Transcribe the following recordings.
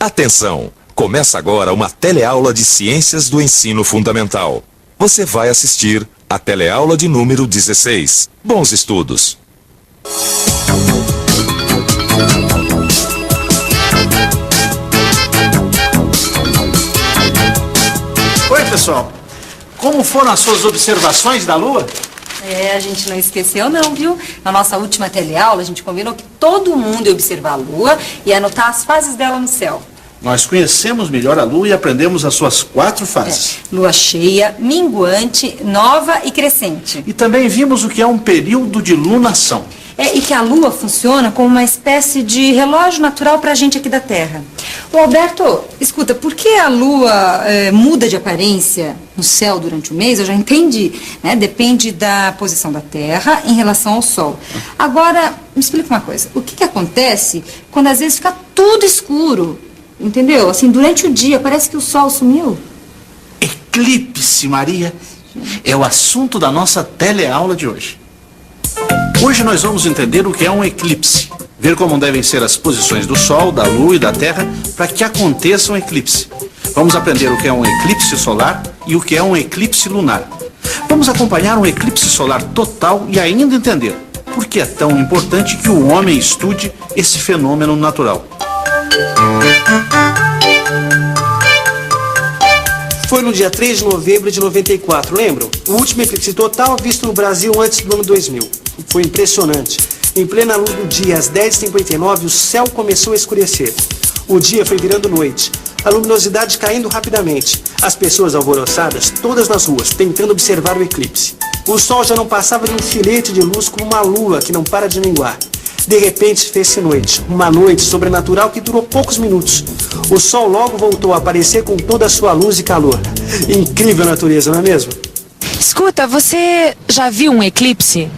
Atenção! Começa agora uma teleaula de Ciências do Ensino Fundamental. Você vai assistir a teleaula de número 16. Bons estudos! Oi, pessoal. Como foram as suas observações da Lua? A gente não esqueceu não, viu? Na nossa última teleaula, a gente combinou que todo mundo ia observar a Lua e anotar as fases dela no céu. Nós conhecemos melhor a Lua e aprendemos as suas 4 fases. Lua cheia, minguante, nova e crescente. E também vimos o que é um período de lunação. E que a Lua funciona como uma espécie de relógio natural para a gente aqui da Terra. Ô Alberto, escuta, por que a Lua muda de aparência no céu durante o mês? Eu já entendi, né? Depende da posição da Terra em relação ao Sol. Agora, me explica uma coisa. O que acontece quando às vezes fica tudo escuro? Entendeu? Assim, durante o dia, parece que o Sol sumiu. Eclipse, Maria, é o assunto da nossa teleaula de hoje. Hoje nós vamos entender o que é um eclipse, ver como devem ser as posições do Sol, da Lua e da Terra para que aconteça um eclipse. Vamos aprender o que é um eclipse solar e o que é um eclipse lunar. Vamos acompanhar um eclipse solar total e ainda entender por que é tão importante que o homem estude esse fenômeno natural. Foi no dia 3 de novembro de 94, lembram? O último eclipse total visto no Brasil antes do ano 2000. Foi impressionante. Em plena luz do dia, às 10h59, o céu começou a escurecer. O dia foi virando noite, a luminosidade caindo rapidamente. As pessoas alvoroçadas, todas nas ruas, tentando observar o eclipse. O sol já não passava de um filete de luz como uma lua que não para de minguar. De repente fez-se noite, uma noite sobrenatural que durou poucos minutos. O sol logo voltou a aparecer com toda a sua luz e calor. Incrível natureza, não é mesmo? Escuta, você já viu um eclipse?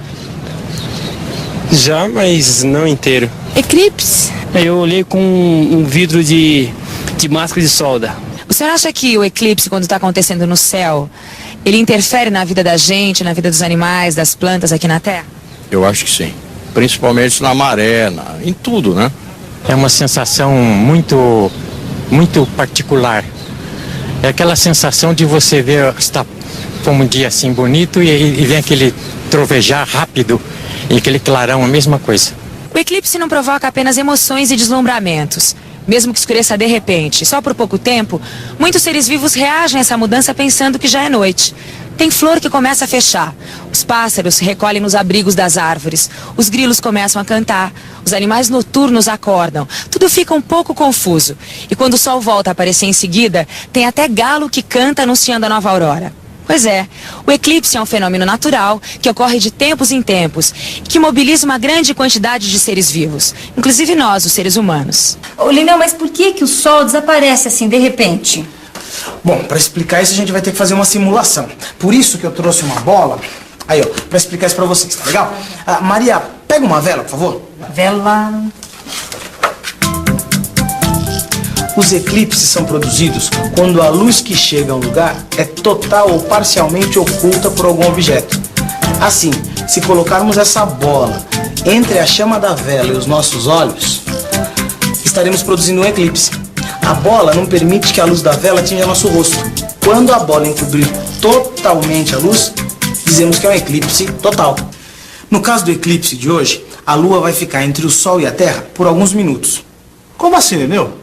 Já, mas não inteiro. Eclipse? Eu olhei com um vidro de máscara de solda. O senhor acha que o eclipse, quando está acontecendo no céu, ele interfere na vida da gente, na vida dos animais, das plantas aqui na Terra? Eu acho que sim. Principalmente na maré, em tudo, né? É uma sensação muito particular. É aquela sensação de você ver, está um dia assim bonito e vem aquele trovejar rápido e aquele clarão, a mesma coisa. O eclipse não provoca apenas emoções e deslumbramentos. Mesmo que escureça de repente, só por pouco tempo, muitos seres vivos reagem a essa mudança pensando que já é noite. Tem flor que começa a fechar, os pássaros se recolhem nos abrigos das árvores, os grilos começam a cantar, os animais noturnos acordam, tudo fica um pouco confuso. E quando o sol volta a aparecer em seguida, tem até galo que canta anunciando a nova aurora. Pois é, o eclipse é um fenômeno natural que ocorre de tempos em tempos e que mobiliza uma grande quantidade de seres vivos, inclusive nós, os seres humanos. Ô Lineu, mas por que o sol desaparece assim de repente? Bom, para explicar isso a gente vai ter que fazer uma simulação. Por isso que eu trouxe uma bola. Aí, ó, para explicar isso para vocês, tá legal? Maria, pega uma vela, por favor. Vela. Os eclipses são produzidos quando a luz que chega a um lugar é total ou parcialmente oculta por algum objeto. Assim, se colocarmos essa bola entre a chama da vela e os nossos olhos, estaremos produzindo um eclipse. A bola não permite que a luz da vela atinja nosso rosto. Quando a bola encobrir totalmente a luz, dizemos que é um eclipse total. No caso do eclipse de hoje, a Lua vai ficar entre o Sol e a Terra por alguns minutos. Como assim, Lineu?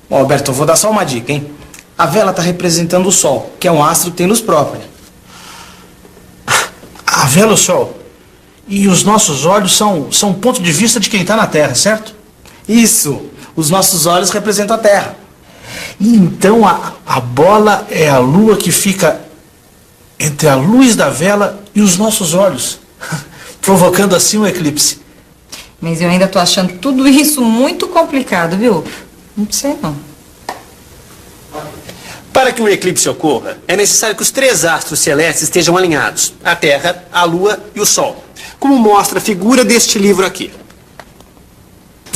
Bom, Alberto, eu vou dar só uma dica, hein? A vela está representando o Sol, que é um astro que tem luz própria. A vela é o Sol. E os nossos olhos são ponto de vista de quem está na Terra, certo? Isso! Os nossos olhos representam a Terra. E então a bola é a Lua que fica entre a luz da vela e os nossos olhos, provocando assim um eclipse. Mas eu ainda tô achando tudo isso muito complicado, viu? Não sei não. Para que um eclipse ocorra, é necessário que os 3 astros celestes estejam alinhados: a Terra, a Lua e o Sol, como mostra a figura deste livro aqui.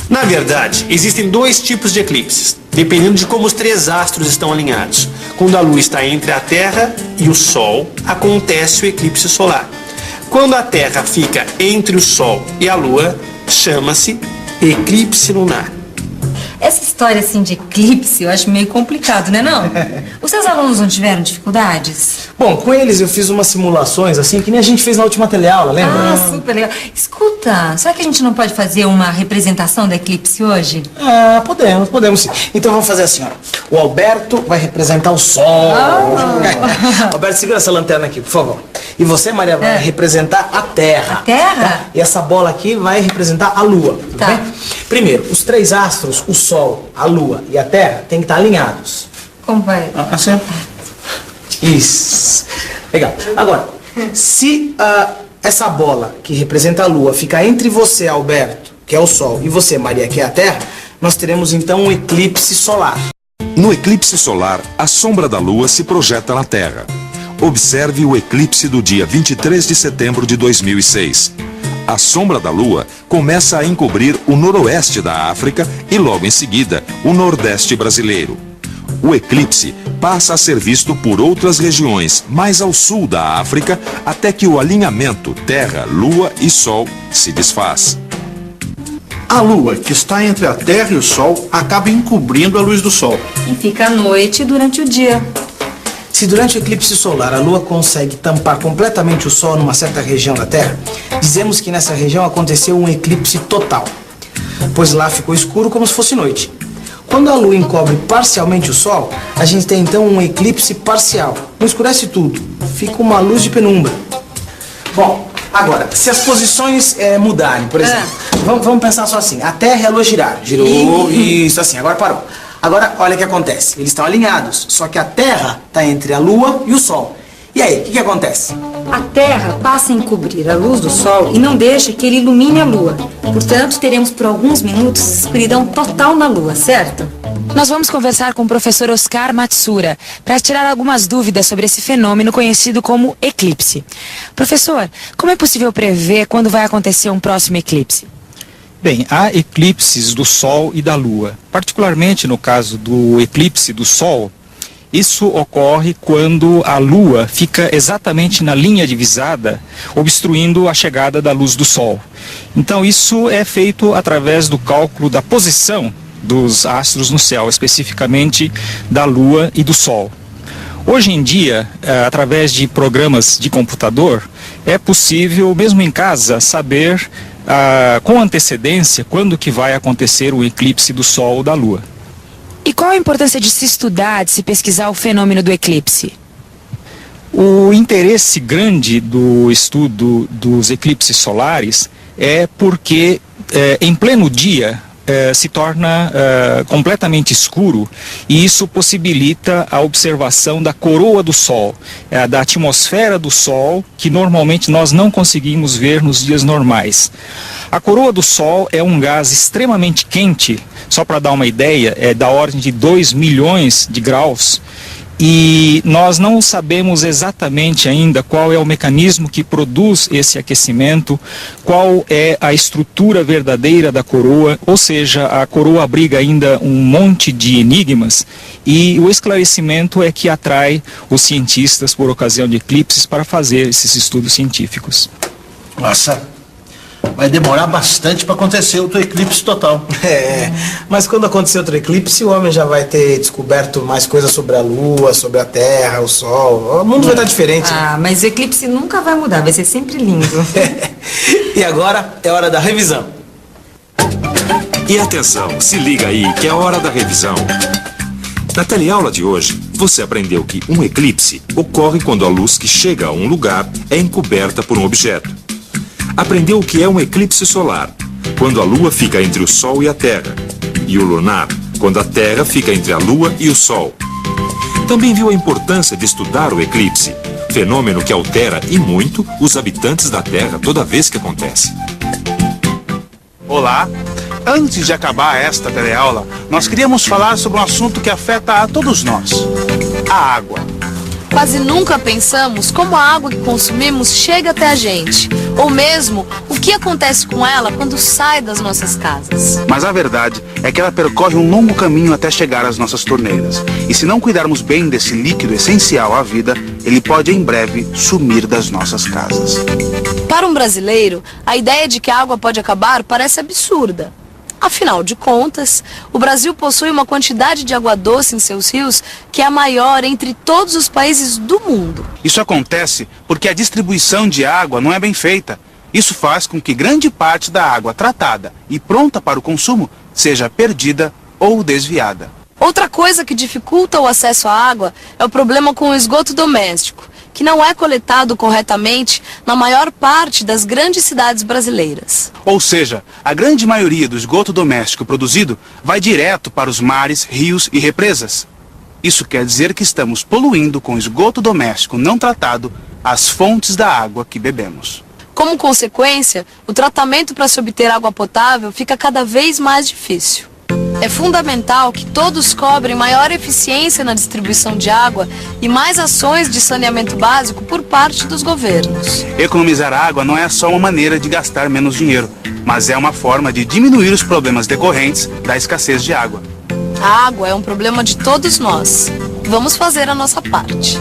Na verdade, existem 2 tipos de eclipses, dependendo de como os 3 astros estão alinhados. Quando a Lua está entre a Terra e o Sol, acontece o eclipse solar. Quando a Terra fica entre o Sol e a Lua, chama-se eclipse lunar. Essa história assim de eclipse eu acho meio complicado, né não? Os seus alunos não tiveram dificuldades? Bom, com eles eu fiz umas simulações, assim, que nem a gente fez na última teleaula, lembra? Ah, super legal. Escuta, será que a gente não pode fazer uma representação da eclipse hoje? Ah, podemos sim. Então vamos fazer assim, ó. O Alberto vai representar o Sol. Alberto, segura essa lanterna aqui, por favor. E você, Maria, vai representar a Terra. A Terra? Tá? E essa bola aqui vai representar a Lua. Tudo Tá. bem? Primeiro, os três astros, o Sol, a Lua e a Terra, tem que estar alinhados. Como vai? Assim? Isso. Legal. Agora, se essa bola que representa a Lua ficar entre você, Alberto, que é o Sol, e você, Maria, que é a Terra, nós teremos então um eclipse solar. No eclipse solar, a sombra da Lua se projeta na Terra. Observe o eclipse do dia 23 de setembro de 2006. A sombra da Lua começa a encobrir o noroeste da África e logo em seguida o nordeste brasileiro. O eclipse passa a ser visto por outras regiões mais ao sul da África até que o alinhamento Terra, Lua e Sol se desfaz. A Lua, que está entre a Terra e o Sol, acaba encobrindo a luz do Sol. E fica à noite durante o dia. Se durante o eclipse solar a Lua consegue tampar completamente o Sol numa certa região da Terra, dizemos que nessa região aconteceu um eclipse total, pois lá ficou escuro como se fosse noite. Quando a Lua encobre parcialmente o Sol, a gente tem então um eclipse parcial. Não escurece tudo, fica uma luz de penumbra. Bom, agora, se as posições mudarem, por exemplo, vamos pensar só assim, a Terra e a Lua giraram. Girou, isso assim, agora parou. Agora, olha o que acontece. Eles estão alinhados, só que a Terra está entre a Lua e o Sol. E aí, o que acontece? A Terra passa a encobrir a luz do Sol e não deixa que ele ilumine a Lua. Portanto, teremos por alguns minutos escuridão total na Lua, certo? Nós vamos conversar com o professor Oscar Matsura para tirar algumas dúvidas sobre esse fenômeno conhecido como eclipse. Professor, como é possível prever quando vai acontecer um próximo eclipse? Bem, há eclipses do Sol e da Lua. Particularmente no caso do eclipse do Sol, isso ocorre quando a Lua fica exatamente na linha divisada, obstruindo a chegada da luz do Sol. Então isso é feito através do cálculo da posição dos astros no céu, especificamente da Lua e do Sol. Hoje em dia, através de programas de computador, é possível, mesmo em casa, saber com antecedência quando que vai acontecer o eclipse do Sol ou da Lua. E qual a importância de se estudar, de se pesquisar o fenômeno do eclipse? O interesse grande do estudo dos eclipses solares é porque em pleno dia se torna completamente escuro e isso possibilita a observação da coroa do Sol, da atmosfera do Sol, que normalmente nós não conseguimos ver nos dias normais. A coroa do Sol é um gás extremamente quente, só para dar uma ideia, é da ordem de 2 milhões de graus, e nós não sabemos exatamente ainda qual é o mecanismo que produz esse aquecimento, qual é a estrutura verdadeira da coroa, ou seja, a coroa abriga ainda um monte de enigmas e o esclarecimento é que atrai os cientistas por ocasião de eclipses para fazer esses estudos científicos. Nossa, vai demorar bastante para acontecer outro eclipse total. Mas quando acontecer outro eclipse, o homem já vai ter descoberto mais coisas sobre a Lua, sobre a Terra, o Sol. O mundo vai estar diferente. Ah, mas o eclipse nunca vai mudar, vai ser sempre lindo. E agora é hora da revisão. E atenção, se liga aí que é hora da revisão. Na teleaula de hoje, você aprendeu que um eclipse ocorre quando a luz que chega a um lugar é encoberta por um objeto. Aprendeu o que é um eclipse solar, quando a Lua fica entre o Sol e a Terra, e o lunar, quando a Terra fica entre a Lua e o Sol. Também viu a importância de estudar o eclipse, fenômeno que altera e muito os habitantes da Terra toda vez que acontece. Olá! Antes de acabar esta teleaula, nós queríamos falar sobre um assunto que afeta a todos nós: a água. Quase nunca pensamos como a água que consumimos chega até a gente, ou mesmo o que acontece com ela quando sai das nossas casas. Mas a verdade é que ela percorre um longo caminho até chegar às nossas torneiras. E se não cuidarmos bem desse líquido essencial à vida, ele pode em breve sumir das nossas casas. Para um brasileiro, a ideia de que a água pode acabar parece absurda. Afinal de contas, o Brasil possui uma quantidade de água doce em seus rios que é a maior entre todos os países do mundo. Isso acontece porque a distribuição de água não é bem feita. Isso faz com que grande parte da água tratada e pronta para o consumo seja perdida ou desviada. Outra coisa que dificulta o acesso à água é o problema com o esgoto doméstico, que não é coletado corretamente na maior parte das grandes cidades brasileiras. Ou seja, a grande maioria do esgoto doméstico produzido vai direto para os mares, rios e represas. Isso quer dizer que estamos poluindo com esgoto doméstico não tratado as fontes da água que bebemos. Como consequência, o tratamento para se obter água potável fica cada vez mais difícil. É fundamental que todos cobrem maior eficiência na distribuição de água e mais ações de saneamento básico por parte dos governos. Economizar água não é só uma maneira de gastar menos dinheiro, mas é uma forma de diminuir os problemas decorrentes da escassez de água. A água é um problema de todos nós. Vamos fazer a nossa parte.